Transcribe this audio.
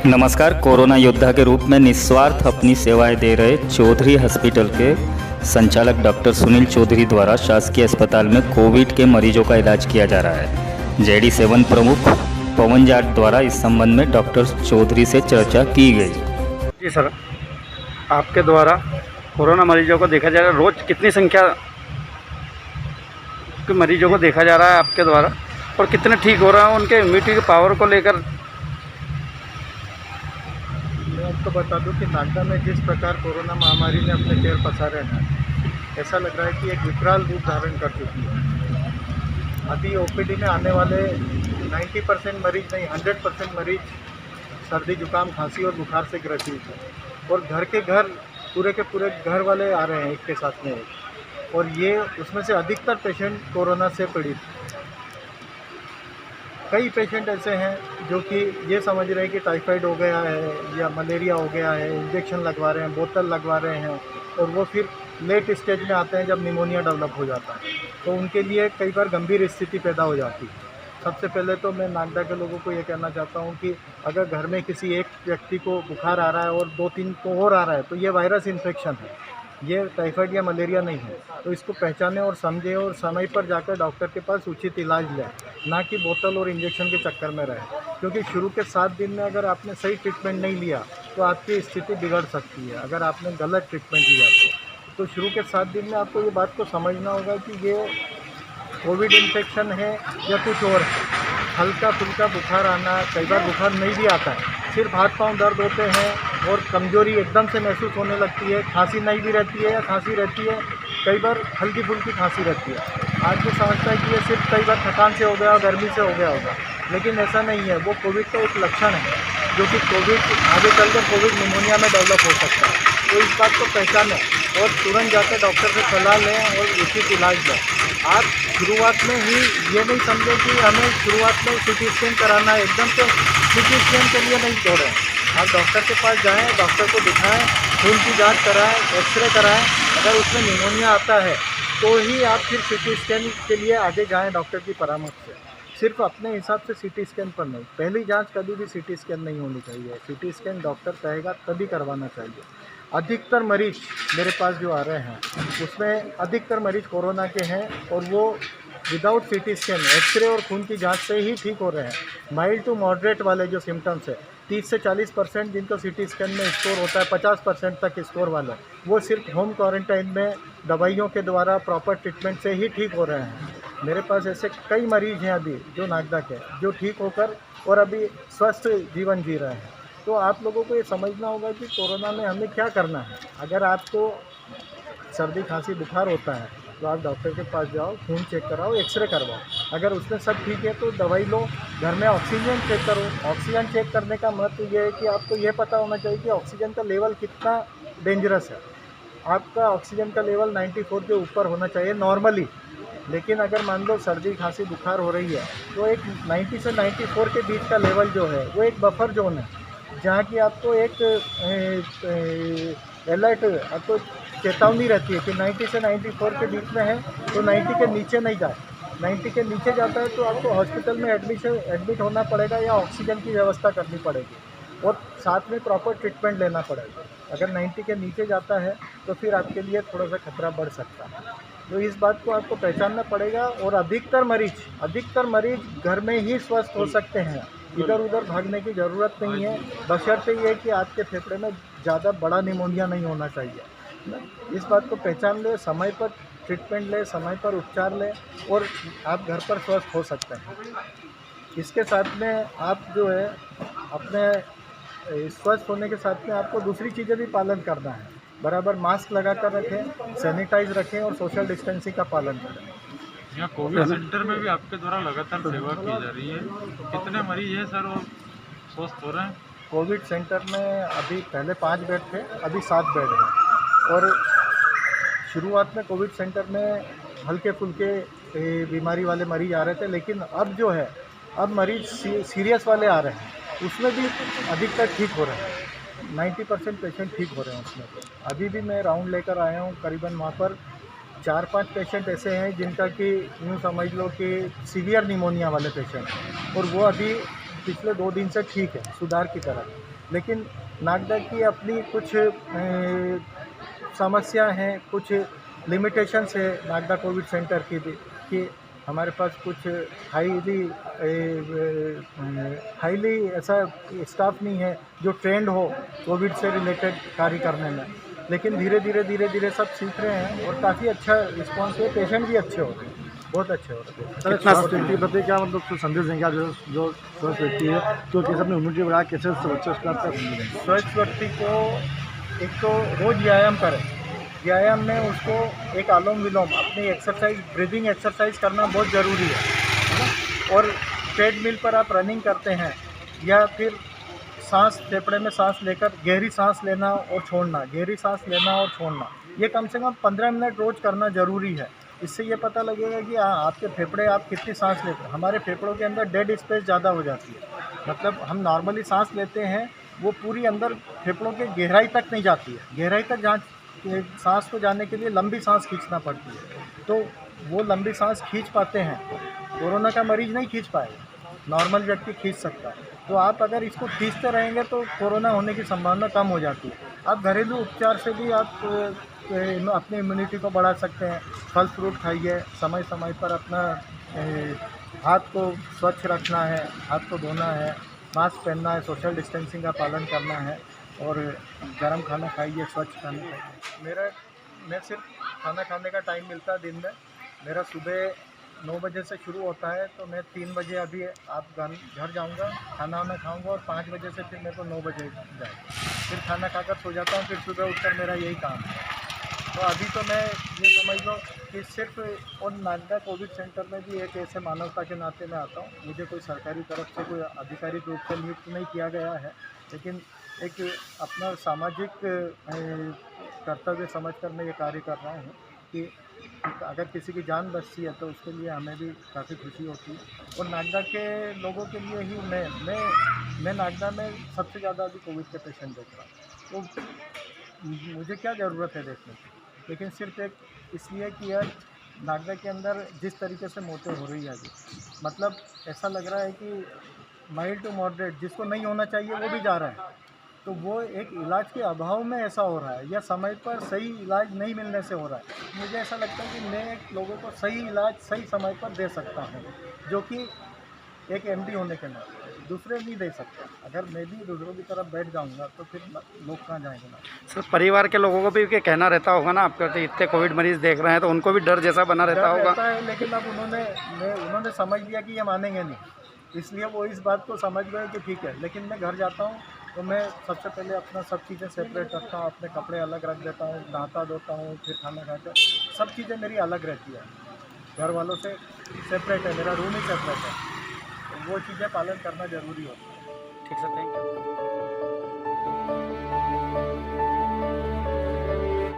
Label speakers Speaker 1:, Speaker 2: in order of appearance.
Speaker 1: नमस्कार। कोरोना योद्धा के रूप में निस्वार्थ अपनी सेवाएं दे रहे चौधरी हॉस्पिटल के संचालक डॉक्टर सुनील चौधरी द्वारा शासकीय अस्पताल में कोविड के मरीजों का इलाज किया जा रहा है। JD7 प्रमुख पवन जाट द्वारा इस संबंध में डॉक्टर चौधरी से चर्चा की गई।
Speaker 2: जी सर, आपके द्वारा कोरोना मरीजों को देखा जा रहा है। रोज़ कितनी संख्या के मरीजों को देखा जा रहा है आपके द्वारा, और कितने ठीक हो रहा है उनके इम्यूनिटी की पावर को लेकर?
Speaker 3: मैं आपको बता दूं कि नागदा में जिस प्रकार कोरोना महामारी ने अपने पैर पसारे हैं, ऐसा लग रहा है कि एक विकराल रूप धारण कर चुकी है। अभी OPD में आने वाले 90% मरीज नहीं, 100% मरीज सर्दी जुकाम खांसी और बुखार से ग्रसित है, और घर के घर पूरे के पूरे घर वाले आ रहे हैं एक के साथ में एक, और ये उसमें से अधिकतर पेशेंट कोरोना से पीड़ित। कई पेशेंट ऐसे हैं जो कि ये समझ रहे हैं कि टाइफाइड हो गया है या मलेरिया हो गया है, इंजेक्शन लगवा रहे हैं, बोतल लगवा रहे हैं, और वो फिर लेट स्टेज में आते हैं जब निमोनिया डेवलप हो जाता है, तो उनके लिए कई बार गंभीर स्थिति पैदा हो जाती है। सबसे पहले तो मैं नागदा के लोगों को ये कहना चाहता हूँ कि अगर घर में किसी एक व्यक्ति को बुखार आ रहा है और 2-3 को और आ रहा है, तो ये वायरस इन्फेक्शन है, ये टाइफाइड या मलेरिया नहीं है। तो इसको पहचानें और समझें, और समय पर जाकर डॉक्टर के पास उचित इलाज लें, ना कि बोतल और इंजेक्शन के चक्कर में रहें। क्योंकि शुरू के 7 दिन में अगर आपने सही ट्रीटमेंट नहीं लिया तो आपकी स्थिति बिगड़ सकती है। अगर आपने गलत ट्रीटमेंट लिया तो शुरू के 7 दिन में आपको ये बात को समझना होगा कि ये कोविड इन्फेक्शन है या कुछ और है। हल्का फुल्का बुखार आना, कई बार बुखार नहीं भी आता है, सिर्फ हाथ पांव दर्द होते हैं और कमजोरी एकदम से महसूस होने लगती है। खांसी नहीं भी रहती है या खांसी रहती है, कई बार हल्की फुल्की खांसी रहती है। आज ये समझता है कि ये सिर्फ कई बार थकान से हो गया, गर्मी से हो गया होगा, लेकिन ऐसा नहीं है। वो कोविड का एक लक्षण है, जो कि कोविड आगे चलकर कोविड निमोनिया में डेवलप हो सकता है। तो इस बात को पहचानें और तुरंत जाकर डॉक्टर से सलाह लें और उचित इलाज लें। आप शुरुआत में ही ये नहीं समझें कि हमें शुरुआत में CT स्कैन कराना है, एकदम से CT स्कैन के लिए नहीं दौड़ें। आप डॉक्टर के पास जाएं, डॉक्टर को दिखाएं, खून की जांच कराएं, एक्सरे कराएं। अगर उसमें निमोनिया आता है तो ही आप फिर CT स्कैन के लिए आगे जाएं डॉक्टर की परामर्श से। सिर्फ अपने हिसाब से CT स्कैन पर नहीं। पहली जांच कभी भी CT स्कैन नहीं होनी चाहिए। CT स्कैन डॉक्टर कहेगा तभी करवाना चाहिए। अधिकतर मरीज मेरे पास जो आ रहे हैं उसमें अधिकतर मरीज कोरोना के हैं, और वो विदाउट CT स्कैन, एक्सरे और खून की जांच से ही ठीक हो रहे हैं। माइल्ड टू मॉडरेट वाले जो सिम्टम्स है, 30 से 40% जिनको CT स्कैन में स्कोर होता है, 50% तक स्कोर वाले, वो सिर्फ होम क्वारंटाइन में दवाइयों के द्वारा प्रॉपर ट्रीटमेंट से ही ठीक हो रहे हैं। मेरे पास ऐसे कई मरीज हैं अभी जो नागदा के, जो ठीक होकर और अभी स्वस्थ जीवन जी रहे हैं। तो आप लोगों को ये समझना होगा कि कोरोना में हमें क्या करना है। अगर आपको सर्दी खांसी बुखार होता है तो आप डॉक्टर के पास जाओ, खून चेक कराओ, एक्सरे करवाओ। अगर उसमें सब ठीक है तो दवाई लो। घर में ऑक्सीजन चेक करो। ऑक्सीजन चेक करने का महत्व ये है कि आपको ये पता होना चाहिए कि ऑक्सीजन का लेवल कितना डेंजरस है। आपका ऑक्सीजन का लेवल 94 के ऊपर होना चाहिए नॉर्मली, लेकिन अगर मान लो सर्दी खांसी बुखार हो रही है तो एक 90 से 94 के बीच का लेवल जो है वो एक बफर जोन है, जहाँ की आपको एक अलर्ट, आपको चेतावनी रहती है कि 90 से 94 के बीच में है तो 90 के नीचे नहीं जाए। 90 के नीचे जाता है तो आपको हॉस्पिटल में एडमिट होना पड़ेगा या ऑक्सीजन की व्यवस्था करनी पड़ेगी, और साथ में प्रॉपर ट्रीटमेंट लेना पड़ेगा। अगर 90 के नीचे जाता है तो फिर आपके लिए थोड़ा सा खतरा बढ़ सकता है। तो इस बात को आपको पहचानना पड़ेगा, और अधिकतर मरीज घर में ही स्वस्थ हो सकते हैं। इधर उधर भागने की ज़रूरत नहीं है, बशर्ते ये कि आपके फेफड़े में ज़्यादा बड़ा निमोनिया नहीं होना चाहिए। इस बात को पहचान ले, समय पर ट्रीटमेंट ले, समय पर उपचार ले, और आप घर पर स्वस्थ हो सकते हैं। इसके साथ में आप जो है अपने स्वस्थ होने के साथ में आपको दूसरी चीज़ें भी पालन करना है। बराबर मास्क लगा कर रखें, सैनिटाइज रखें और सोशल डिस्टेंसिंग का पालन करें।
Speaker 4: यहाँ कोविड सेंटर में भी आपके द्वारा लगातार सेवा की जा रही है, कितने मरीज हैं सर और स्वस्थ हो रहे हैं?
Speaker 3: कोविड सेंटर में अभी पहले 5 बेड थे, अभी 7 बेड हैं। और शुरुआत में कोविड सेंटर में हल्के फुल्के बीमारी वाले मरीज आ रहे थे, लेकिन अब जो है अब मरीज सीरियस वाले आ रहे हैं, उसमें भी अधिकतर ठीक हो रहे हैं। 90% पेशेंट ठीक हो रहे हैं उसमें। अभी भी मैं राउंड लेकर आया हूँ, करीबन वहाँ पर 4-5 पेशेंट ऐसे हैं जिनका कि यूँ समझ लो कि सीवियर निमोनिया वाले पेशेंट हैं, और वो अभी पिछले 2 दिन से ठीक है, सुधार की तरफ। लेकिन नागदा की अपनी कुछ समस्या हैं, कुछ लिमिटेशंस है नागदा कोविड सेंटर की भी, कि हमारे पास कुछ हाईली ऐसा स्टाफ नहीं है जो ट्रेंड हो कोविड से रिलेटेड कार्य करने में। लेकिन धीरे धीरे सब सीख रहे हैं और काफ़ी अच्छा रिस्पॉन्स है, पेशेंट भी अच्छे हो रहे हैं, बहुत अच्छे हो रहे हैं।
Speaker 2: कितना
Speaker 3: स्वास्थ्य व्यक्ति प्रति क्या मतलब कुछ संदेश देंगे आप, जो स्वस्थ व्यक्ति है तो कैसे अपनी इम्यूनिटी बढ़ा, कैसे स्वस्थ व्यक्ति को एक तो रोज़ व्यायाम करें, व्यायाम में उसको एक अनुलोम विलोम अपनी एक्सरसाइज, ब्रीदिंग एक्सरसाइज करना बहुत ज़रूरी है ना। और ट्रेडमिल पर आप रनिंग करते हैं या फिर सांस, फेफड़े में सांस लेकर गहरी सांस लेना और छोड़ना, गहरी सांस लेना और छोड़ना, ये कम से कम 15 मिनट रोज़ करना ज़रूरी है। इससे ये पता लगेगा कि आपके फेफड़े, आप कितनी सांस लेते हैं। हमारे फेफड़ों के अंदर डेड स्पेस ज़्यादा हो जाती है, मतलब हम नॉर्मली सांस लेते हैं वो पूरी अंदर फेफड़ों के गहराई तक नहीं जाती है। गहराई तक सांस को जाने के लिए लंबी सांस खींचना पड़ती है, तो वो लंबी सांस खींच पाते हैं। कोरोना का मरीज़ नहीं खींच पाएगा, नॉर्मल व्यक्ति खींच सकता है। तो आप अगर इसको खींचते रहेंगे तो कोरोना होने की संभावना कम हो जाती है। आप घरेलू उपचार से भी आप अपनी इम्यूनिटी को बढ़ा सकते हैं। फल फ्रूट खाइए, समय समय पर अपना हाथ को स्वच्छ रखना है, हाथ को धोना है, मास्क पहनना है, सोशल डिस्टेंसिंग का पालन करना है और गर्म खाना खाइए, स्वच्छ खाना खाइए। मैं सिर्फ खाना खाने का टाइम मिलता है दिन में, मेरा सुबह 9 बजे से शुरू होता है, तो मैं 3 बजे अभी आप घर जाऊंगा, खाना वाना खाऊंगा और 5 बजे से फिर मेरे को 9 बजे जाएगा, फिर खाना खाकर सो जाता हूँ, फिर सुबह उठकर मेरा यही काम है। तो अभी तो मैं ये समझ लो कि सिर्फ, और नागदा कोविड सेंटर में भी एक ऐसे मानवता के नाते में आता हूँ। मुझे कोई सरकारी तरफ से कोई आधिकारिक रूप से नियुक्त नहीं किया गया है, लेकिन एक अपना सामाजिक कर्तव्य समझकर मैं ये कार्य कर रहा हूँ कि अगर किसी की जान बचती है तो उसके लिए हमें भी काफ़ी खुशी होती है। और नागदा के लोगों के लिए ही मैं नागदा में सबसे ज़्यादा अभी कोविड के पेशेंट देख रहा हूँ। तो मुझे क्या ज़रूरत है देखने की, लेकिन सिर्फ एक इसलिए कि यार नागदा के अंदर जिस तरीके से मौतें हो रही है अभी, मतलब ऐसा लग रहा है कि माइल्ड टू मॉडरेट, जिसको नहीं होना चाहिए वो भी जा रहा है। तो वो एक इलाज के अभाव में ऐसा हो रहा है या समय पर सही इलाज नहीं मिलने से हो रहा है। मुझे ऐसा लगता है कि मैं लोगों को सही इलाज सही समय पर दे सकता हूँ, जो कि एक एमडी होने के नाते दूसरे नहीं दे सकते। अगर मैं भी दूसरों की तरफ बैठ जाऊंगा तो फिर लोग कहाँ जाएंगे ना।
Speaker 2: सर, परिवार के लोगों को भी क्या कहना रहता होगा ना आपका, इतने कोविड मरीज देख रहे हैं तो उनको भी डर जैसा बना रहता होगा।
Speaker 3: लेकिन अब उन्होंने समझ लिया कि ये मानेंगे नहीं, इसलिए वो इस बात को समझ गए कि ठीक है। लेकिन मैं घर जाता हूँ तो मैं सबसे पहले अपना सब चीज़ें सेपरेट रखता हूँ, अपने कपड़े अलग रख देता हूँ, नहाता धोता हूँ, फिर खाना खाता, सब चीज़ें मेरी अलग रहती है, घर वालों से सेपरेट है, मेरा रूम ही सेपरेट है। तो वो चीज़ें पालन करना ज़रूरी होता है।
Speaker 2: ठीक सर, थैंक यू।